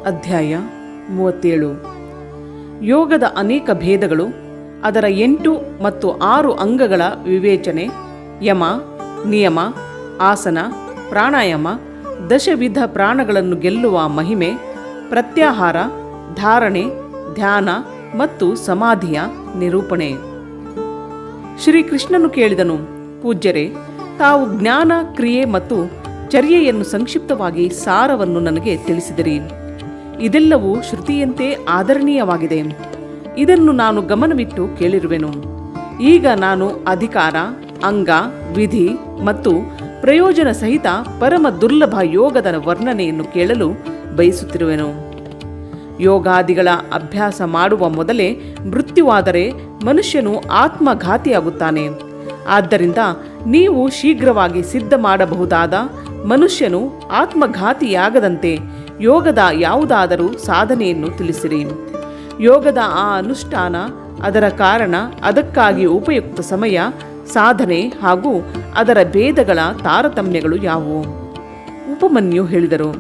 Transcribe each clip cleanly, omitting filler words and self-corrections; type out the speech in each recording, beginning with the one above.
ಅಧ್ಯಾಯ 37. ಯೋಗದ ಅನೇಕ ಭೇದಗಳು, ಅದರ 8 ಮತ್ತು 6 ಅಂಗಗಳ ವಿವೇಚನೆ, ಯಮ, ನಿಯಮ, ಆಸನ, ಪ್ರಾಣಾಯಾಮ, ದಶವಿಧ ಪ್ರಾಣಗಳನ್ನು ಗೆಲ್ಲುವ ಮಹಿಮೆ, ಪ್ರತ್ಯಾಹಾರ, ಧಾರಣೆ, ಧ್ಯಾನ ಮತ್ತು ಸಮಾಧಿಯ ನಿರೂಪಣೆ. ಶ್ರೀಕೃಷ್ಣನು ಕೇಳಿದನು, ಪೂಜ್ಯರೇ, ತಾವು ಜ್ಞಾನ, ಕ್ರಿಯೆ ಮತ್ತು ಚರ್ಯೆಯನ್ನು ಸಂಕ್ಷಿಪ್ತವಾಗಿ ಸಾರವನ್ನು ನನಗೆ ತಿಳಿಸಿದಿರಿ. ಇದೆಲ್ಲವೂ ಶ್ರುತಿಯಂತೆ ಆದರಣೀಯವಾಗಿದೆ. ಇದನ್ನು ನಾನು ಗಮನವಿಟ್ಟು ಕೇಳಿರುವೆನು. ಈಗ ನಾನು ಅಧಿಕಾರ, ಅಂಗ, ವಿಧಿ ಮತ್ತು ಪ್ರಯೋಜನ ಸಹಿತ ಪರಮ ದುರ್ಲಭ ಯೋಗದ ವರ್ಣನೆಯನ್ನು ಕೇಳಲು ಬಯಸುತ್ತಿರುವೆನು. ಯೋಗಾದಿಗಳ ಅಭ್ಯಾಸ ಮಾಡುವ ಮೊದಲೇ ಮೃತ್ಯುವಾದರೆ ಮನುಷ್ಯನು ಆತ್ಮಘಾತಿಯಾಗುತ್ತಾನೆ. ಆದ್ದರಿಂದ ನೀವು ಶೀಘ್ರವಾಗಿ ಸಿದ್ಧ ಮಾಡಬಹುದಾದ, ಮನುಷ್ಯನು ಆತ್ಮಘಾತಿಯಾಗದಂತೆ ಯೋಗದ ಯಾವುದಾದರೂ ಸಾಧನೆಯನ್ನು ತಿಳಿಸಿರಿ. ಯೋಗದ ಆ ಅನುಷ್ಠಾನ, ಅದರ ಕಾರಣ, ಅದಕ್ಕಾಗಿ ಉಪಯುಕ್ತ ಸಮಯ, ಸಾಧನೆ ಹಾಗೂ ಅದರ ಭೇದಗಳ ತಾರತಮ್ಯಗಳು ಯಾವುವು? ಉಪಮನ್ಯು ಹೇಳಿದರು,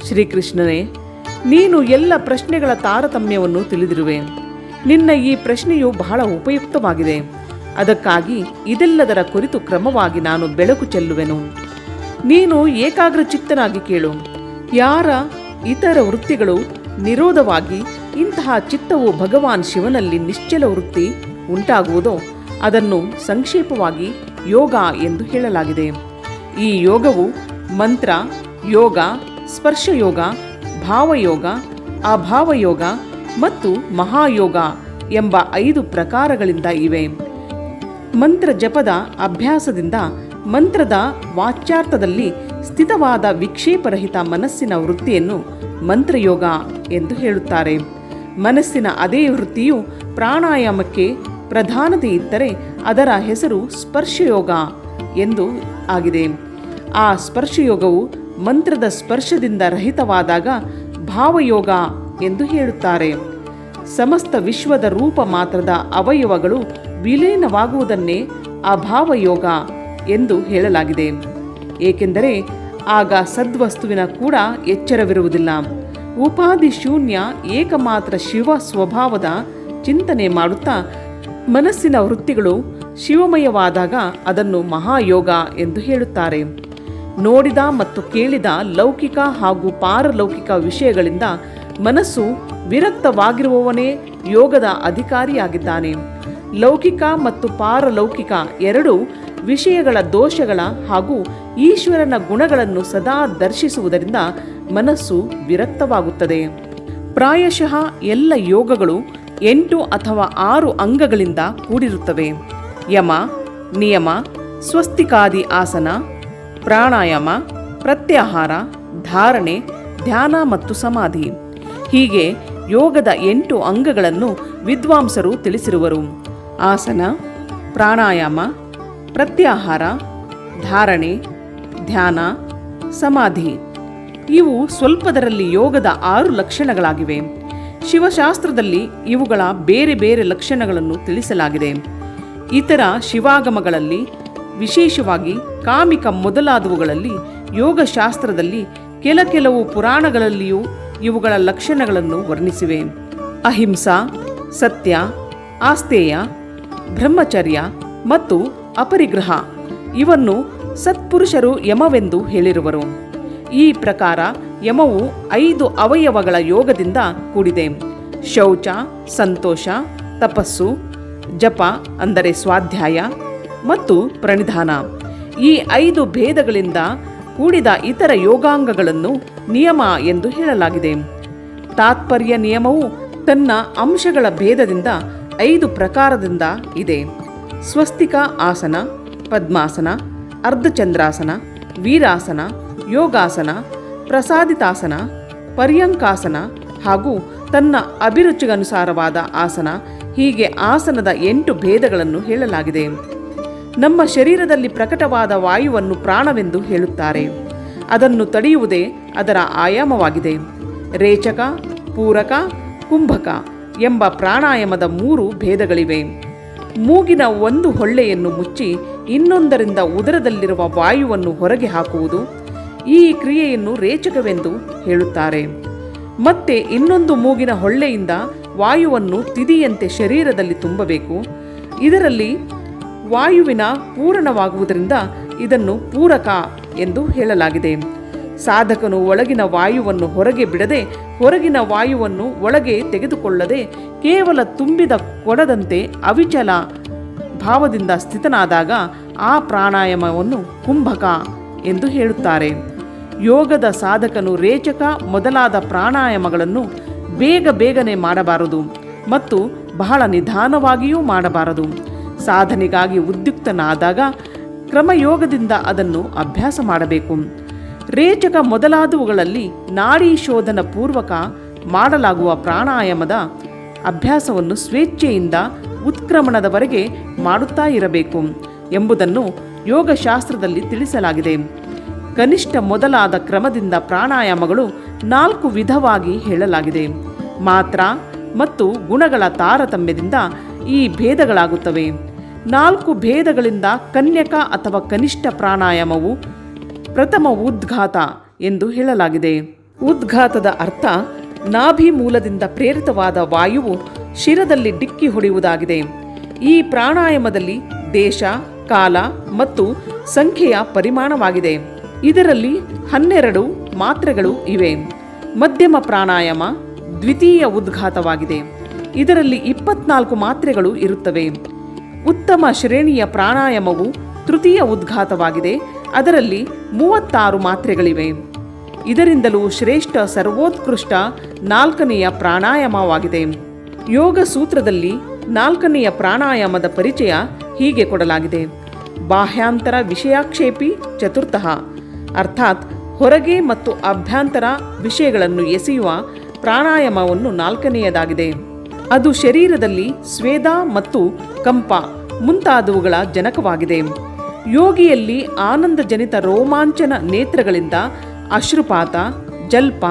ಶ್ರೀಕೃಷ್ಣನೇ, ನೀನು ಎಲ್ಲ ಪ್ರಶ್ನೆಗಳ ತಾರತಮ್ಯವನ್ನು ತಿಳಿದಿರುವೆ. ನಿನ್ನ ಈ ಪ್ರಶ್ನೆಯು ಬಹಳ ಉಪಯುಕ್ತವಾಗಿದೆ. ಅದಕ್ಕಾಗಿ ಇದೆಲ್ಲದರ ಕುರಿತು ಕ್ರಮವಾಗಿ ನಾನು ಬೆಳಕು ಚೆಲ್ಲುವೆನು. ನೀನು ಏಕಾಗ್ರಚಿತ್ತನಾಗಿ ಕೇಳು. ಯಾರ ಇತರ ವೃತ್ತಿಗಳು ನಿರೋಧವಾಗಿ ಇಂತಹ ಚಿತ್ತವು ಭಗವಾನ್ ಶಿವನಲ್ಲಿ ನಿಶ್ಚಲ ವೃತ್ತಿ ಉಂಟಾಗುವುದೋ ಅದನ್ನು ಸಂಕ್ಷೇಪವಾಗಿ ಯೋಗ ಎಂದು ಹೇಳಲಾಗಿದೆ. ಈ ಯೋಗವು ಮಂತ್ರ ಯೋಗ, ಸ್ಪರ್ಶಯೋಗ, ಭಾವಯೋಗ, ಅಭಾವಯೋಗ ಮತ್ತು ಮಹಾಯೋಗ ಎಂಬ 5 ಪ್ರಕಾರಗಳಿಂದ ಇವೆ. ಮಂತ್ರ ಜಪದ ಅಭ್ಯಾಸದಿಂದ ಮಂತ್ರದ ವಾಚ್ಯಾರ್ಥದಲ್ಲಿ ಸ್ಥಿತವಾದ ವಿಕ್ಷೇಪರಹಿತ ಮನಸ್ಸಿನ ವೃತ್ತಿಯನ್ನು ಮಂತ್ರಯೋಗ ಎಂದು ಹೇಳುತ್ತಾರೆ. ಮನಸ್ಸಿನ ಅದೇ ವೃತ್ತಿಯು ಪ್ರಾಣಾಯಾಮಕ್ಕೆ ಪ್ರಧಾನತೆ ಇದ್ದರೆ ಅದರ ಹೆಸರು ಸ್ಪರ್ಶಯೋಗ ಎಂದು ಆಗಿದೆ. ಆ ಸ್ಪರ್ಶಯೋಗವು ಮಂತ್ರದ ಸ್ಪರ್ಶದಿಂದ ರಹಿತವಾದಾಗ ಭಾವಯೋಗ ಎಂದು ಹೇಳುತ್ತಾರೆ. ಸಮಸ್ತ ವಿಶ್ವದ ರೂಪ ಮಾತ್ರದ ಅವಯವಗಳು ವಿಲೀನವಾಗುವುದನ್ನೇ ಅಭಾವಯೋಗ ಎಂದು ಹೇಳಲಾಗಿದೆ. ಏಕೆಂದರೆ ಆಗ ಸದ್ವಸ್ತುವಿನ ಕೂಡ ಎಚ್ಚರವಿರುವುದಿಲ್ಲ. ಉಪಾಧಿ ಶೂನ್ಯ ಏಕಮಾತ್ರ ಶಿವ ಸ್ವಭಾವದ ಚಿಂತನೆ ಮಾಡುತ್ತಾ ಮನಸ್ಸಿನ ವೃತ್ತಿಗಳು ಶಿವಮಯವಾದಾಗ ಅದನ್ನು ಮಹಾಯೋಗ ಎಂದು ಹೇಳುತ್ತಾರೆ. ನೋಡಿದ ಮತ್ತು ಕೇಳಿದ ಲೌಕಿಕ ಹಾಗೂ ಪಾರಲೌಕಿಕ ವಿಷಯಗಳಿಂದ ಮನಸ್ಸು ವಿರಕ್ತವಾಗಿರುವವನೇ ಯೋಗದ ಅಧಿಕಾರಿಯಾಗಿದ್ದಾನೆ. ಲೌಕಿಕ ಮತ್ತು ಪಾರಲೌಕಿಕ ಎರಡೂ ವಿಷಯಗಳ ದೋಷಗಳ ಹಾಗೂ ಈಶ್ವರನ ಗುಣಗಳನ್ನು ಸದಾ ದರ್ಶಿಸುವುದರಿಂದ ಮನಸ್ಸು ವಿರಕ್ತವಾಗುತ್ತದೆ. ಪ್ರಾಯಶಃ ಎಲ್ಲ ಯೋಗಗಳು 8 ಅಥವಾ 6 ಅಂಗಗಳಿಂದ ಕೂಡಿರುತ್ತವೆ. ಯಮ, ನಿಯಮ, ಸ್ವಸ್ತಿಕಾದಿ ಆಸನ, ಪ್ರಾಣಾಯಾಮ, ಪ್ರತ್ಯಾಹಾರ, ಧಾರಣೆ, ಧ್ಯಾನ ಮತ್ತು ಸಮಾಧಿ. ಹೀಗೆ ಯೋಗದ 8 ಅಂಗಗಳನ್ನು ವಿದ್ವಾಂಸರು ತಿಳಿಸಿರುವರು. ಆಸನ, ಪ್ರಾಣಾಯಾಮ, ಪ್ರತ್ಯಾಹಾರ, ಧಾರಣೆ, ಧ್ಯಾನ, ಸಮಾಧಿ ಇವು ಸ್ವಲ್ಪದರಲ್ಲಿ ಯೋಗದ 6 ಲಕ್ಷಣಗಳಾಗಿವೆ. ಶಿವಶಾಸ್ತ್ರದಲ್ಲಿ ಇವುಗಳ ಬೇರೆ ಬೇರೆ ಲಕ್ಷಣಗಳನ್ನು ತಿಳಿಸಲಾಗಿದೆ. ಇತರ ಶಿವಾಗಮಗಳಲ್ಲಿ, ವಿಶೇಷವಾಗಿ ಕಾಮಿಕ ಮೊದಲಾದವುಗಳಲ್ಲಿ, ಯೋಗಶಾಸ್ತ್ರದಲ್ಲಿ ಕೆಲವು ಪುರಾಣಗಳಲ್ಲಿಯೂ ಇವುಗಳ ಲಕ್ಷಣಗಳನ್ನು ವರ್ಣಿಸಿವೆ. ಅಹಿಂಸಾ, ಸತ್ಯ, ಆಸ್ತೇಯ, ಬ್ರಹ್ಮಚರ್ಯ ಮತ್ತು ಅಪರಿಗ್ರಹ ಇವನ್ನು ಸತ್ಪುರುಷರು ಯಮವೆಂದು ಹೇಳಿರುವರು. ಈ ಪ್ರಕಾರ ಯಮವು 5 ಅವಯವಗಳ ಯೋಗದಿಂದ ಕೂಡಿದೆ. ಶೌಚ, ಸಂತೋಷ, ತಪಸ್ಸು, ಜಪ ಅಂದರೆ ಸ್ವಾಧ್ಯಾಯ ಮತ್ತು ಪ್ರಣಿಧಾನ. ಈ 5 ಭೇದಗಳಿಂದ ಕೂಡಿದ ಇತರ ಯೋಗಾಂಗಗಳನ್ನು ನಿಯಮ ಎಂದು ಹೇಳಲಾಗಿದೆ. ತಾತ್ಪರ್ಯ ನಿಯಮವು ತನ್ನ ಅಂಶಗಳ ಭೇದದಿಂದ 5 ಪ್ರಕಾರದಿಂದ ಇದೆ. ಸ್ವಸ್ತಿಕ ಆಸನ, ಪದ್ಮಾಸನ, ಅರ್ಧಚಂದ್ರಾಸನ, ವೀರಾಸನ, ಯೋಗಾಸನ, ಪ್ರಸಾದಿತಾಸನ, ಪರ್ಯಂಕಾಸನ ಹಾಗೂ ತನ್ನ ಅಭಿರುಚಿಗನುಸಾರವಾದ ಆಸನ. ಹೀಗೆ ಆಸನದ 8 ಭೇದಗಳನ್ನು ಹೇಳಲಾಗಿದೆ. ನಮ್ಮ ಶರೀರದಲ್ಲಿ ಪ್ರಕಟವಾದ ವಾಯುವನ್ನು ಪ್ರಾಣವೆಂದು ಹೇಳುತ್ತಾರೆ. ಅದನ್ನು ತಡೆಯುವುದೇ ಅದರ ಆಯಾಮವಾಗಿದೆ. ರೇಚಕ, ಪೂರಕ, ಕುಂಭಕ ಎಂಬ ಪ್ರಾಣಾಯಾಮದ 3 ಭೇದಗಳಿವೆ. ಮೂಗಿನ ಒಂದು ಹೊಳ್ಳೆಯನ್ನು ಮುಚ್ಚಿ ಇನ್ನೊಂದರಿಂದ ಉದರದಲ್ಲಿರುವ ವಾಯುವನ್ನು ಹೊರಗೆ ಹಾಕುವುದು. ಈ ಕ್ರಿಯೆಯನ್ನು ರೇಚಕವೆಂದು ಹೇಳುತ್ತಾರೆ. ಮತ್ತೆ ಇನ್ನೊಂದು ಮೂಗಿನ ಹೊಳ್ಳೆಯಿಂದ ವಾಯುವನ್ನು ತಿದಿಯಂತೆ ಶರೀರದಲ್ಲಿ ತುಂಬಬೇಕು. ಇದರಲ್ಲಿ ವಾಯುವಿನ ಪೂರಣವಾಗುವುದರಿಂದ ಇದನ್ನು ಪೂರಕ ಎಂದು ಹೇಳಲಾಗಿದೆ. ಸಾಧಕನು ಒಳಗಿನ ವಾಯುವನ್ನು ಹೊರಗೆ ಬಿಡದೆ, ಹೊರಗಿನ ವಾಯುವನ್ನು ಒಳಗೆ ತೆಗೆದುಕೊಳ್ಳದೆ, ಕೇವಲ ತುಂಬಿದ ಕೊಡದಂತೆ ಅವಿಚಲ ಭಾವದಿಂದ ಸ್ಥಿತನಾದಾಗ ಆ ಪ್ರಾಣಾಯಾಮವನ್ನು ಕುಂಭಕ ಎಂದು ಹೇಳುತ್ತಾರೆ. ಯೋಗದ ಸಾಧಕನು ರೇಚಕ ಮೊದಲಾದ ಪ್ರಾಣಾಯಾಮಗಳನ್ನು ಬೇಗನೆ ಮಾಡಬಾರದು ಮತ್ತು ಬಹಳ ನಿಧಾನವಾಗಿಯೂ ಮಾಡಬಾರದು. ಸಾಧನೆಗಾಗಿ ಉದ್ಯುಕ್ತನಾದಾಗ ಕ್ರಮಯೋಗದಿಂದ ಅದನ್ನು ಅಭ್ಯಾಸ ಮಾಡಬೇಕು. ರೇಚಕ ಮೊದಲಾದವುಗಳಲ್ಲಿ ನಾಡಿ ಶೋಧನ ಪೂರ್ವಕ ಮಾಡಲಾಗುವ ಪ್ರಾಣಾಯಾಮದ ಅಭ್ಯಾಸವನ್ನು ಸ್ವೇಚ್ಛೆಯಿಂದ ಉತ್ಕ್ರಮಣದವರೆಗೆ ಮಾಡುತ್ತಾ ಇರಬೇಕು ಎಂಬುದನ್ನು ಯೋಗಶಾಸ್ತ್ರದಲ್ಲಿ ತಿಳಿಸಲಾಗಿದೆ. ಕನಿಷ್ಠ ಮೊದಲಾದ ಕ್ರಮದಿಂದ ಪ್ರಾಣಾಯಾಮಗಳು 4 ವಿಧವಾಗಿ ಹೇಳಲಾಗಿದೆ. ಮಾತ್ರ ಮತ್ತು ಗುಣಗಳ ತಾರತಮ್ಯದಿಂದ ಈ ಭೇದಗಳಾಗುತ್ತವೆ. 4 ಭೇದಗಳಿಂದ ಕನ್ಯಕ ಅಥವಾ ಕನಿಷ್ಠ ಪ್ರಾಣಾಯಾಮವು ಪ್ರಥಮ ಉದ್ಘಾತ ಎಂದು ಹೇಳಲಾಗಿದೆ. ಉದ್ಘಾತದ ಅರ್ಥ ನಾಭಿ ಮೂಲದಿಂದ ಪ್ರೇರಿತವಾದ ವಾಯುವು ಶಿರದಲ್ಲಿ ಡಿಕ್ಕಿ ಹೊಡೆಯುವುದಾಗಿದೆ. ಈ ಪ್ರಾಣಾಯಾಮದಲ್ಲಿ ದೇಶ, ಕಾಲ ಮತ್ತು ಸಂಖ್ಯೆಯ ಪರಿಮಾಣವಾಗಿದೆ. ಇದರಲ್ಲಿ 12 ಮಾತ್ರೆಗಳು ಇವೆ. ಮಧ್ಯಮ ಪ್ರಾಣಾಯಾಮ ದ್ವಿತೀಯ ಉದ್ಘಾತವಾಗಿದೆ. ಇದರಲ್ಲಿ 24 ಮಾತ್ರೆಗಳು ಇರುತ್ತವೆ. ಉತ್ತಮ ಶ್ರೇಣಿಯ ಪ್ರಾಣಾಯಾಮವು ತೃತೀಯ ಉದ್ಘಾತವಾಗಿದೆ. ಅದರಲ್ಲಿ 36 ಮಾತ್ರೆಗಳಿವೆ. ಇದರಿಂದಲೂ ಶ್ರೇಷ್ಠ ಸರ್ವೋತ್ಕೃಷ್ಟ 4ನೆಯ ಪ್ರಾಣಾಯಾಮವಾಗಿದೆ. ಯೋಗ ಸೂತ್ರದಲ್ಲಿ 4ನೆಯ ಪ್ರಾಣಾಯಾಮದ ಪರಿಚಯ ಹೀಗೆ ಕೊಡಲಾಗಿದೆ. ಬಾಹ್ಯಾಂತರ ವಿಷಯಾಕ್ಷೇಪಿ ಚತುರ್ಥಃ, ಅರ್ಥಾತ್ ಹೊರಗೆ ಮತ್ತು ಅಭ್ಯಂತರ ವಿಷಯಗಳನ್ನು ಎಸೆಯುವ ಪ್ರಾಣಾಯಾಮವನ್ನು 4ನೆಯದಾಗಿದೆ. ಅದು ಶರೀರದಲ್ಲಿ ಸ್ವೇದ ಮತ್ತು ಕಂಪ ಮುಂತಾದವುಗಳ ಜನಕವಾಗಿದೆ. ಯೋಗಿಯಲ್ಲಿ ಆನಂದಜನಿತ ರೋಮಾಂಚನ ನೇತ್ರಗಳಿಂದ ಅಶ್ರುಪಾತ, ಜಲ್ಪ,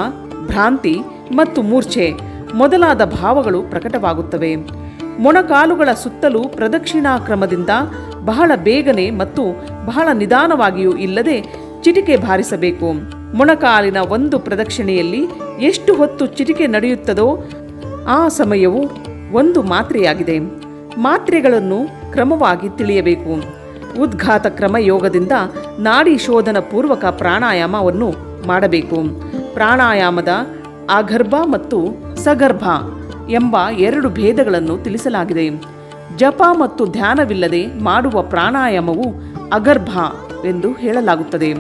ಭ್ರಾಂತಿ ಮತ್ತು ಮೂರ್ಛೆ ಮೊದಲಾದ ಭಾವಗಳು ಪ್ರಕಟವಾಗುತ್ತವೆ. ಮೊಣಕಾಲುಗಳ ಸುತ್ತಲೂ ಪ್ರದಕ್ಷಿಣಾ ಕ್ರಮದಿಂದ ಬಹಳ ಬೇಗನೆ ಮತ್ತು ಬಹಳ ನಿಧಾನವಾಗಿಯೂ ಇಲ್ಲದೆ ಚಿಟಿಕೆ ಬಾರಿಸಬೇಕು. ಮೊಣಕಾಲಿನ ಒಂದು ಪ್ರದಕ್ಷಿಣೆಯಲ್ಲಿ ಎಷ್ಟು ಹೊತ್ತು ಚಿಟಿಕೆ ನಡೆಯುತ್ತದೋ ಆ ಸಮಯವು 1 ಮಾತ್ರೆಯಾಗಿದೆ. ಮಾತ್ರೆಗಳನ್ನು ಕ್ರಮವಾಗಿ ತಿಳಿಯಬೇಕು. ಉದ್ಘಾತ ಕ್ರಮ ಯೋಗದಿಂದ ನಾಡಿ ಶೋಧನ ಪೂರ್ವಕ ಪ್ರಾಣಾಯಾಮವನ್ನು ಮಾಡಬೇಕು. ಪ್ರಾಣಾಯಾಮದ ಆಗರ್ಭ ಮತ್ತು ಸಗರ್ಭ ಎಂಬ 2 ಭೇದಗಳನ್ನು ತಿಳಿಸಲಾಗಿದೆ. ಜಪ ಮತ್ತು ಧ್ಯಾನವಿಲ್ಲದೆ ಮಾಡುವ ಪ್ರಾಣಾಯಾಮವು ಅಗರ್ಭ ಎಂದು ಹೇಳಲಾಗುತ್ತದೆ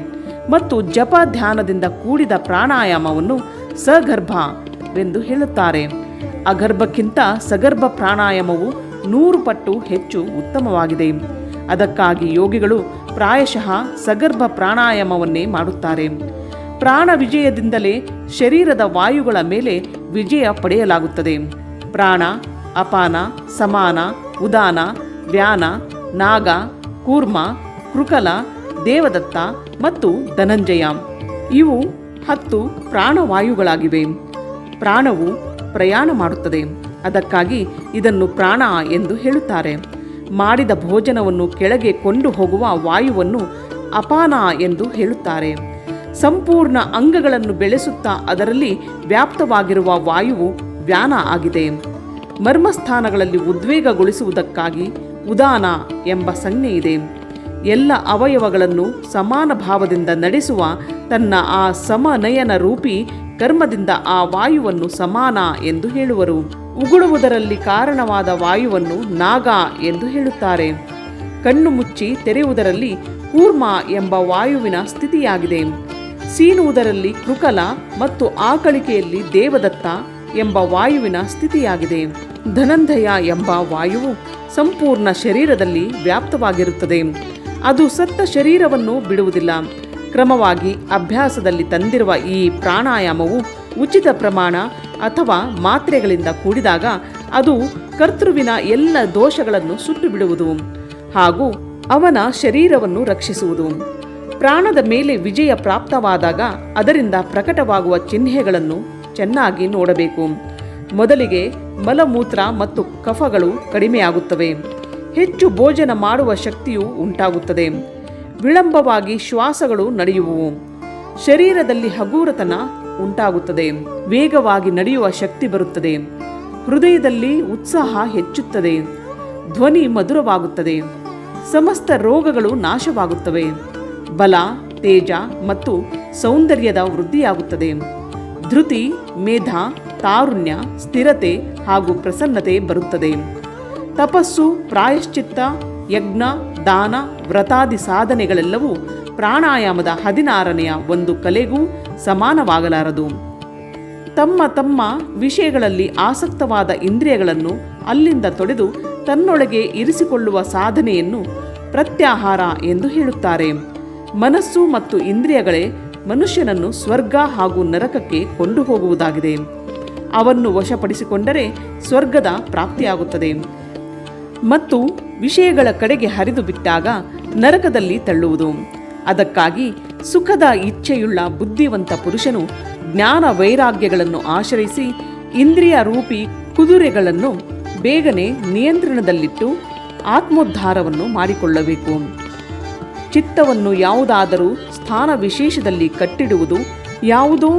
ಮತ್ತು ಜಪ ಧ್ಯಾನದಿಂದ ಕೂಡಿದ ಪ್ರಾಣಾಯಾಮವನ್ನು ಸಗರ್ಭವೆಂದು ಹೇಳುತ್ತಾರೆ. ಅಗರ್ಭಕ್ಕಿಂತ ಸಗರ್ಭ ಪ್ರಾಣಾಯಾಮವು 100 ಪಟ್ಟು ಹೆಚ್ಚು ಉತ್ತಮವಾಗಿದೆ. ಅದಕ್ಕಾಗಿ ಯೋಗಿಗಳು ಪ್ರಾಯಶಃ ಸಗರ್ಭ ಪ್ರಾಣಾಯಾಮವನ್ನೇ ಮಾಡುತ್ತಾರೆ. ಪ್ರಾಣ ವಿಜಯದಿಂದಲೇ ಶರೀರದ ವಾಯುಗಳ ಮೇಲೆ ವಿಜಯ ಪಡೆಯಲಾಗುತ್ತದೆ. ಪ್ರಾಣ, ಅಪಾನ, ಸಮಾನ, ಉದಾನ, ವ್ಯಾನ, ನಾಗ, ಕೂರ್ಮ, ಕೃಕಲ, ದೇವದತ್ತ ಮತ್ತು ಧನಂಜಯ ಇವು 10 ಪ್ರಾಣವಾಯುಗಳಾಗಿವೆ. ಪ್ರಾಣವು ಪ್ರಯಾಣ ಮಾಡುತ್ತದೆ. ಅದಕ್ಕಾಗಿ ಇದನ್ನು ಪ್ರಾಣ ಎಂದು ಹೇಳುತ್ತಾರೆ. ಮಾಡಿದ ಭೋಜನವನ್ನು ಕೆಳಗೆ ಕೊಂಡು ಹೋಗುವ ವಾಯುವನ್ನು ಅಪಾನ ಎಂದು ಹೇಳುತ್ತಾರೆ. ಸಂಪೂರ್ಣ ಅಂಗಗಳನ್ನು ಬೆಳೆಸುತ್ತಾ ಅದರಲ್ಲಿ ವ್ಯಾಪ್ತವಾಗಿರುವ ವಾಯುವು ವ್ಯಾನ ಆಗಿದೆ. ಮರ್ಮಸ್ಥಾನಗಳಲ್ಲಿ ಉದ್ವೇಗಗೊಳಿಸುವುದಕ್ಕಾಗಿ ಉದಾನ ಎಂಬ ಸಂಜ್ಞೆ ಇದೆ. ಎಲ್ಲ ಅವಯವಗಳನ್ನು ಸಮಾನ ಭಾವದಿಂದ ನಡೆಸುವ ತನ್ನ ಆ ಸಮನಯನ ರೂಪಿ ಕರ್ಮದಿಂದ ಆ ವಾಯುವನ್ನು ಸಮಾನ ಎಂದು ಹೇಳುವರು. ಉಗುಳುವುದರಲ್ಲಿ ಕಾರಣವಾದ ವಾಯುವನ್ನು ನಾಗ ಎಂದು ಹೇಳುತ್ತಾರೆ. ಕಣ್ಣು ಮುಚ್ಚಿ ತೆರೆಯುವುದರಲ್ಲಿ ಕೂರ್ಮ ಎಂಬ ವಾಯುವಿನ ಸ್ಥಿತಿಯಾಗಿದೆ. ಸೀನುವುದರಲ್ಲಿ ಕೃಕಲ ಮತ್ತು ಆಕಳಿಕೆಯಲ್ಲಿ ದೇವದತ್ತ ಎಂಬ ವಾಯುವಿನ ಸ್ಥಿತಿಯಾಗಿದೆ. ಧನಂಜಯ ಎಂಬ ವಾಯುವು ಸಂಪೂರ್ಣ ಶರೀರದಲ್ಲಿ ವ್ಯಾಪ್ತವಾಗಿರುತ್ತದೆ. ಅದು ಸತ್ತ ಶರೀರವನ್ನು ಬಿಡುವುದಿಲ್ಲ. ಕ್ರಮವಾಗಿ ಅಭ್ಯಾಸದಲ್ಲಿ ತಂದಿರುವ ಈ ಪ್ರಾಣಾಯಾಮವು ಉಚಿತ ಪ್ರಮಾಣ ಅಥವಾ ಮಾತ್ರೆಗಳಿಂದ ಕೂಡಿದಾಗ ಅದು ಕರ್ತೃವಿನ ಎಲ್ಲ ದೋಷಗಳನ್ನು ಸುಟ್ಟು ಬಿಡುವುದು ಹಾಗೂ ಅವನ ಶರೀರವನ್ನು ರಕ್ಷಿಸುವುದು. ಪ್ರಾಣದ ಮೇಲೆ ವಿಜಯ ಪ್ರಾಪ್ತವಾದಾಗ ಅದರಿಂದ ಪ್ರಕಟವಾಗುವ ಚಿಹ್ನೆಗಳನ್ನು ಚೆನ್ನಾಗಿ ನೋಡಬೇಕು. ಮೊದಲಿಗೆ ಮಲಮೂತ್ರ ಮತ್ತು ಕಫಗಳು ಕಡಿಮೆಯಾಗುತ್ತವೆ. ಹೆಚ್ಚು ಭೋಜನ ಮಾಡುವ ಶಕ್ತಿಯು ಉಂಟಾಗುತ್ತದೆ. ವಿಳಂಬವಾಗಿ ಶ್ವಾಸಗಳು ನಡೆಯುವುವು. ಶರೀರದಲ್ಲಿ ಹಗೂರತನ ಉಂಟಾಗುತ್ತದೆ. ವೇಗವಾಗಿ ನಡೆಯುವ ಶಕ್ತಿ ಬರುತ್ತದೆ. ಹೃದಯದಲ್ಲಿ ಉತ್ಸಾಹ ಹೆಚ್ಚುತ್ತದೆ. ಧ್ವನಿ ಮಧುರವಾಗುತ್ತದೆ. ಸಮಸ್ತ ರೋಗಗಳು ನಾಶವಾಗುತ್ತವೆ. ಬಲ, ತೇಜ ಮತ್ತು ಸೌಂದರ್ಯದ ವೃದ್ಧಿಯಾಗುತ್ತದೆ. ಧೃತಿ, ಮೇಧ, ತಾರುಣ್ಯ, ಸ್ಥಿರತೆ ಹಾಗೂ ಪ್ರಸನ್ನತೆ ಬರುತ್ತದೆ. ತಪಸ್ಸು, ಪ್ರಾಯಶ್ಚಿತ್ತ, ಯಜ್ಞ, ದಾನ, ವ್ರತಾದಿ ಸಾಧನೆಗಳೆಲ್ಲವೂ ಪ್ರಾಣಾಯಾಮದ 16ನೆಯ ಒಂದು ಕಲೆಗೂ ಸಮಾನವಾಗಲಾರದು. ತಮ್ಮ ತಮ್ಮ ವಿಷಯಗಳಲ್ಲಿ ಆಸಕ್ತವಾದ ಇಂದ್ರಿಯಗಳನ್ನು ಅಲ್ಲಿಂದ ತೊಡೆದು ತನ್ನೊಳಗೆ ಇರಿಸಿಕೊಳ್ಳುವ ಸಾಧನೆಯನ್ನು ಪ್ರತ್ಯಾಹಾರ ಎಂದು ಹೇಳುತ್ತಾರೆ. ಮನಸ್ಸು ಮತ್ತು ಇಂದ್ರಿಯಗಳೇ ಮನುಷ್ಯನನ್ನು ಸ್ವರ್ಗ ಹಾಗೂ ನರಕಕ್ಕೆ ಕೊಂಡು ಹೋಗುವುದಾಗಿದೆ. ಅವನ್ನು ವಶಪಡಿಸಿಕೊಂಡರೆ ಸ್ವರ್ಗದ ಪ್ರಾಪ್ತಿಯಾಗುತ್ತದೆ ಮತ್ತು ವಿಷಯಗಳ ಕಡೆಗೆ ಹರಿದು ಬಿಟ್ಟಾಗ ನರಕದಲ್ಲಿ ತಳ್ಳುವುದು. ಅದಕ್ಕಾಗಿ ಸುಖದ ಇಚ್ಛೆಯುಳ್ಳ ಬುದ್ಧಿವಂತ ಪುರುಷನು ಜ್ಞಾನ ವೈರಾಗ್ಯಗಳನ್ನು ಆಶ್ರಯಿಸಿ ಇಂದ್ರಿಯ ರೂಪಿ ಕುದುರೆಗಳನ್ನು ಬೇಗನೆ ನಿಯಂತ್ರಣದಲ್ಲಿಟ್ಟು ಆತ್ಮೋದ್ಧಾರವನ್ನು ಮಾಡಿಕೊಳ್ಳಬೇಕು. ಚಿತ್ತವನ್ನು ಯಾವುದಾದರೂ ಸ್ಥಾನ ವಿಶೇಷದಲ್ಲಿ ಕಟ್ಟಿಡುವುದು, ಯಾವುದೋ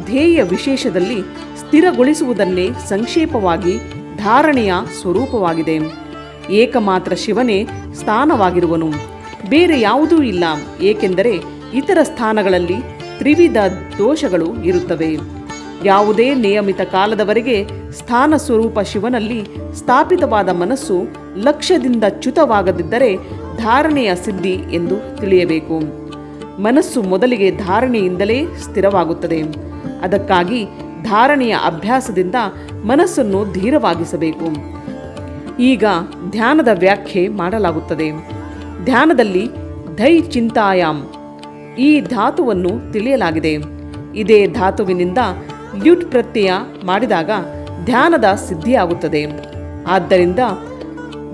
ಧ್ಯೇಯ ವಿಶೇಷದಲ್ಲಿ ಸ್ಥಿರಗೊಳಿಸುವುದನ್ನೇ ಸಂಕ್ಷೇಪವಾಗಿ ಧಾರಣೆಯ ಸ್ವರೂಪವಾಗಿದೆ. ಏಕಮಾತ್ರ ಶಿವನೇ ಸ್ಥಾನವಾಗಿರುವನು, ಬೇರೆ ಯಾವುದೂ ಇಲ್ಲ. ಏಕೆಂದರೆ ಇತರ ಸ್ಥಾನಗಳಲ್ಲಿ ತ್ರಿವಿಧ ದೋಷಗಳು ಇರುತ್ತವೆ. ಯಾವುದೇ ನಿಯಮಿತ ಕಾಲದವರೆಗೆ ಸ್ಥಾನ ಸ್ವರೂಪ ಶಿವನಲ್ಲಿ ಸ್ಥಾಪಿತವಾದ ಮನಸ್ಸು ಲಕ್ಷ್ಯದಿಂದ ಚ್ಯುತವಾಗದಿದ್ದರೆ ಧಾರಣೆಯ ಸಿದ್ಧಿ ಎಂದು ತಿಳಿಯಬೇಕು. ಮನಸ್ಸು ಮೊದಲಿಗೆ ಧಾರಣೆಯಿಂದಲೇ ಸ್ಥಿರವಾಗುತ್ತದೆ. ಅದಕ್ಕಾಗಿ ಧಾರಣೆಯ ಅಭ್ಯಾಸದಿಂದ ಮನಸ್ಸನ್ನು ಧೀರವಾಗಿಸಬೇಕು. ಈಗ ಧ್ಯಾನದ ವ್ಯಾಖ್ಯೆ ಮಾಡಲಾಗುತ್ತದೆ. ಧ್ಯಾನದಲ್ಲಿ ಧೈ ಚಿಂತಾಯಾಮ್ ಈ ಧಾತುವನ್ನು ತಿಳಿಯಲಾಗಿದೆ. ಇದೇ ಧಾತುವಿನಿಂದ ಲ್ಯುಟ್ ಪ್ರತ್ಯಯ ಮಾಡಿದಾಗ ಧ್ಯಾನದ ಸಿದ್ಧಿಯಾಗುತ್ತದೆ. ಆದ್ದರಿಂದ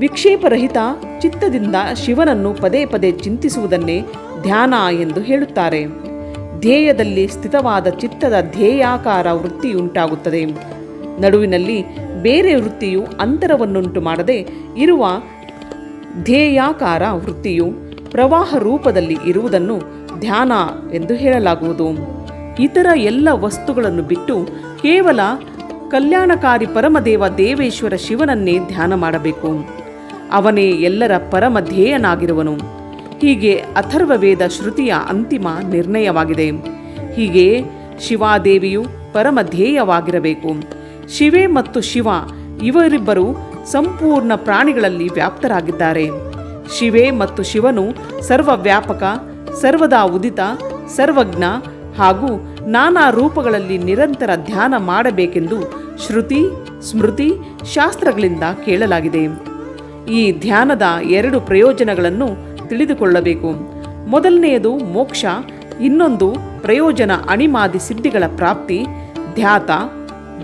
ವಿಕ್ಷೇಪರಹಿತ ಚಿತ್ತದಿಂದ ಶಿವನನ್ನು ಪದೇ ಪದೇ ಚಿಂತಿಸುವುದನ್ನೇ ಧ್ಯಾನ ಎಂದು ಹೇಳುತ್ತಾರೆ. ಧ್ಯೇಯದಲ್ಲಿ ಸ್ಥಿತವಾದ ಚಿತ್ತದ ಧ್ಯೇಯಾಕಾರ ವೃತ್ತಿಯುಂಟಾಗುತ್ತದೆ. ನಡುವಿನಲ್ಲಿ ಬೇರೆ ವೃತ್ತಿಯು ಅಂತರವನ್ನುಂಟು ಮಾಡದೆ ಇರುವ ಧ್ಯೇಯಾಕಾರ ವೃತ್ತಿಯು ಪ್ರವಾಹ ರೂಪದಲ್ಲಿ ಇರುವುದನ್ನು ಧ್ಯಾನ ಎಂದು ಹೇಳಲಾಗುವುದು. ಇತರ ಎಲ್ಲ ವಸ್ತುಗಳನ್ನು ಬಿಟ್ಟು ಕೇವಲ ಕಲ್ಯಾಣಕಾರಿ ಪರಮದೇವ ದೇವೇಶ್ವರ ಶಿವನನ್ನೇ ಧ್ಯಾನ ಮಾಡಬೇಕು. ಅವನೇ ಎಲ್ಲರ ಪರಮ ಧ್ಯೇಯನಾಗಿರುವನು. ಹೀಗೆ ಅಥರ್ವವೇದ ಶ್ರುತಿಯ ಅಂತಿಮ ನಿರ್ಣಯವಾಗಿದೆ. ಹೀಗೆಯೇ ಶಿವಾದೇವಿಯು ಪರಮ ಧ್ಯೇಯವಾಗಿರಬೇಕು. ಶಿವೆ ಮತ್ತು ಶಿವ ಇವರಿಬ್ಬರು ಸಂಪೂರ್ಣ ಪ್ರಾಣಿಗಳಲ್ಲಿ ವ್ಯಾಪ್ತರಾಗಿದ್ದಾರೆ. ಶಿವೆ ಮತ್ತು ಶಿವನು ಸರ್ವವ್ಯಾಪಕ, ಸರ್ವದಾ ಉದಿತ, ಸರ್ವಜ್ಞ ಹಾಗೂ ನಾನಾ ರೂಪಗಳಲ್ಲಿ ನಿರಂತರ ಧ್ಯಾನ ಮಾಡಬೇಕೆಂದು ಶ್ರುತಿ, ಸ್ಮೃತಿ, ಶಾಸ್ತ್ರಗಳಿಂದ ಕೇಳಲಾಗಿದೆ. ಈ ಧ್ಯಾನದ 2 ಪ್ರಯೋಜನಗಳನ್ನು ತಿಳಿದುಕೊಳ್ಳಬೇಕು. ಮೊದಲನೆಯದು ಮೋಕ್ಷ, ಇನ್ನೊಂದು ಪ್ರಯೋಜನ ಅಣಿಮಾದಿ ಸಿದ್ಧಿಗಳ ಪ್ರಾಪ್ತಿ. ಧ್ಯಾತ,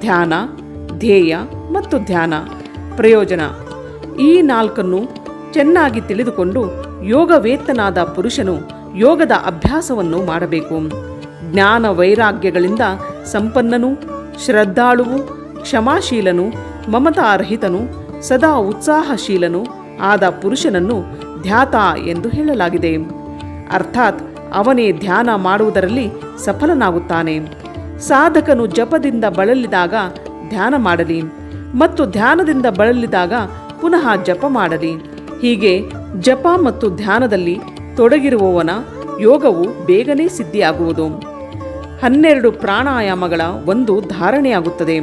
ಧ್ಯಾನ, ಧ್ಯೇಯ ಮತ್ತು ಧ್ಯಾನ. ಪ್ರಯೋಜನ ಈ 4 ಚೆನ್ನಾಗಿ ತಿಳಿದುಕೊಂಡು ಯೋಗವೇತ್ತನಾದ ಪುರುಷನು ಯೋಗದ ಅಭ್ಯಾಸವನ್ನು ಮಾಡಬೇಕು. ಜ್ಞಾನ ವೈರಾಗ್ಯಗಳಿಂದ ಸಂಪನ್ನನು, ಶ್ರದ್ಧಾಳುವು, ಕ್ಷಮಾಶೀಲನು, ಮಮತಾರಹಿತನು, ಸದಾ ಉತ್ಸಾಹಶೀಲನು ಆದ ಪುರುಷನನ್ನು ಧ್ಯಾತ ಎಂದು ಹೇಳಲಾಗಿದೆ. ಅರ್ಥಾತ್ ಅವನೇ ಧ್ಯಾನ ಮಾಡುವುದರಲ್ಲಿ ಸಫಲನಾಗುತ್ತಾನೆ. ಸಾಧಕನು ಜಪದಿಂದ ಬಳಲಿದಾಗ ಧ್ಯಾನ ಮಾಡಲಿ ಮತ್ತು ಧ್ಯಾನದಿಂದ ಬಳಲಿದಾಗ ಪುನಃ ಜಪ ಮಾಡಲಿ. ಹೀಗೆ ಜಪ ಮತ್ತು ಧ್ಯಾನದಲ್ಲಿ ತೊಡಗಿರುವವನ ಯೋಗವು ಬೇಗನೆ ಸಿದ್ಧಿಯಾಗುವುದು. 12 ಪ್ರಾಣಾಯಾಮಗಳ ಒಂದು ಧಾರಣೆಯಾಗುತ್ತದೆ.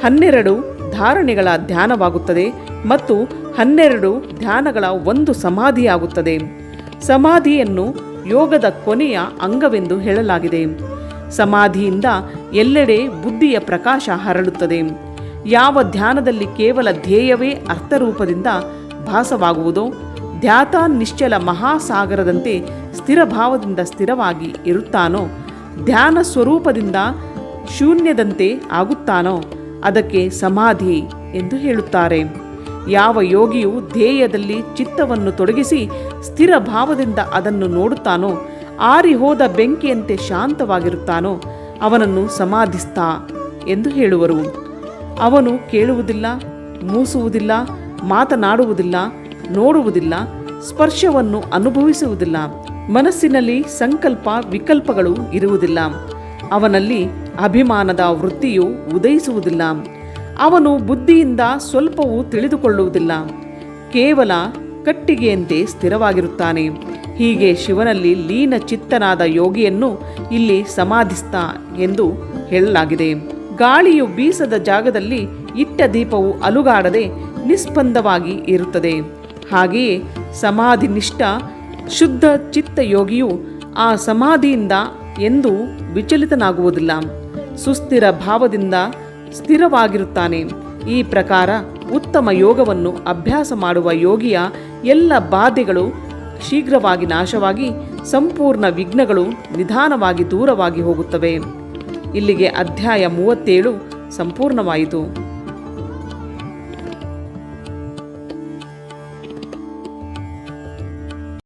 12 ಧಾರಣೆಗಳ ಧ್ಯಾನವಾಗುತ್ತದೆ ಮತ್ತು 12 ಧ್ಯಾನಗಳ ಒಂದು ಸಮಾಧಿಯಾಗುತ್ತದೆ. ಸಮಾಧಿಯನ್ನು ಯೋಗದ ಕೊನೆಯ ಅಂಗವೆಂದು ಹೇಳಲಾಗಿದೆ. ಸಮಾಧಿಯಿಂದ ಎಲ್ಲೆಡೆ ಬುದ್ಧಿಯ ಪ್ರಕಾಶ ಹರಡುತ್ತದೆ. ಯಾವ ಧ್ಯಾನದಲ್ಲಿ ಕೇವಲ ಧ್ಯೇಯವೇ ಅರ್ಥರೂಪದಿಂದ ಭಾಸವಾಗುವುದೋ, ಧ್ಯಾತ ನಿಶ್ಚಲ ಮಹಾಸಾಗರದಂತೆ ಸ್ಥಿರಭಾವದಿಂದ ಸ್ಥಿರವಾಗಿ ಇರುತ್ತಾನೋ, ಧ್ಯಾನ ಸ್ವರೂಪದಿಂದ ಶೂನ್ಯದಂತೆ ಆಗುತ್ತಾನೋ ಅದಕ್ಕೆ ಸಮಾಧಿ ಎಂದು ಹೇಳುತ್ತಾರೆ. ಯಾವ ಯೋಗಿಯು ಧ್ಯೇಯದಲ್ಲಿ ಚಿತ್ತವನ್ನು ತೊಡಗಿಸಿ ಸ್ಥಿರ ಭಾವದಿಂದ ಅದನ್ನು ನೋಡುತ್ತಾನೋ, ಆರಿಹೋದ ಬೆಂಕಿಯಂತೆ ಶಾಂತವಾಗಿರುತ್ತಾನೋ ಅವನನ್ನು ಸಮಾಧಿಸ್ಥ ಎಂದು ಹೇಳುವರು. ಅವನು ಕೇಳುವುದಿಲ್ಲ, ಮೂಸುವುದಿಲ್ಲ, ಮಾತನಾಡುವುದಿಲ್ಲ, ನೋಡುವುದಿಲ್ಲ, ಸ್ಪರ್ಶವನ್ನು ಅನುಭವಿಸುವುದಿಲ್ಲ. ಮನಸ್ಸಿನಲ್ಲಿ ಸಂಕಲ್ಪ ವಿಕಲ್ಪಗಳು ಇರುವುದಿಲ್ಲ. ಅವನಲ್ಲಿ ಅಭಿಮಾನದ ವೃತ್ತಿಯು ಉದಯಿಸುವುದಿಲ್ಲ. ಅವನು ಬುದ್ಧಿಯಿಂದ ಸ್ವಲ್ಪವೂ ತಿಳಿದುಕೊಳ್ಳುವುದಿಲ್ಲ. ಕೇವಲ ಕಟ್ಟಿಗೆಯಂತೆ ಸ್ಥಿರವಾಗಿರುತ್ತಾನೆ. ಹೀಗೆ ಶಿವನಲ್ಲಿ ಲೀನ ಚಿತ್ತನಾದ ಯೋಗಿಯನ್ನು ಇಲ್ಲಿ ಸಮಾಧಿಸ್ಥ ಎಂದು ಹೇಳಲಾಗಿದೆ. ಗಾಳಿಯು ಬೀಸದ ಜಾಗದಲ್ಲಿ ಇಟ್ಟ ದೀಪವು ಅಲುಗಾಡದೆ ನಿಸ್ಪಂದವಾಗಿ ಇರುತ್ತದೆ. ಹಾಗೆಯೇ ಸಮಾಧಿನಿಷ್ಠ ಶುದ್ಧ ಚಿತ್ತ ಯೋಗಿಯು ಆ ಸಮಾಧಿಯಿಂದ ಎಂದೂ ವಿಚಲಿತನಾಗುವುದಿಲ್ಲ. ಸುಸ್ಥಿರ ಭಾವದಿಂದ ಸ್ಥಿರವಾಗಿರುತ್ತಾನೆ. ಈ ಪ್ರಕಾರ ಉತ್ತಮ ಯೋಗವನ್ನು ಅಭ್ಯಾಸ ಮಾಡುವ ಯೋಗಿಯ ಎಲ್ಲ ಬಾಧೆಗಳು ಶೀಘ್ರವಾಗಿ ನಾಶವಾಗಿ ಸಂಪೂರ್ಣ ವಿಘ್ನಗಳು ನಿಧಾನವಾಗಿ ದೂರವಾಗಿ ಹೋಗುತ್ತವೆ. ಇಲ್ಲಿಗೆ ಅಧ್ಯಾಯ 37 ಸಂಪೂರ್ಣವಾಯಿತು.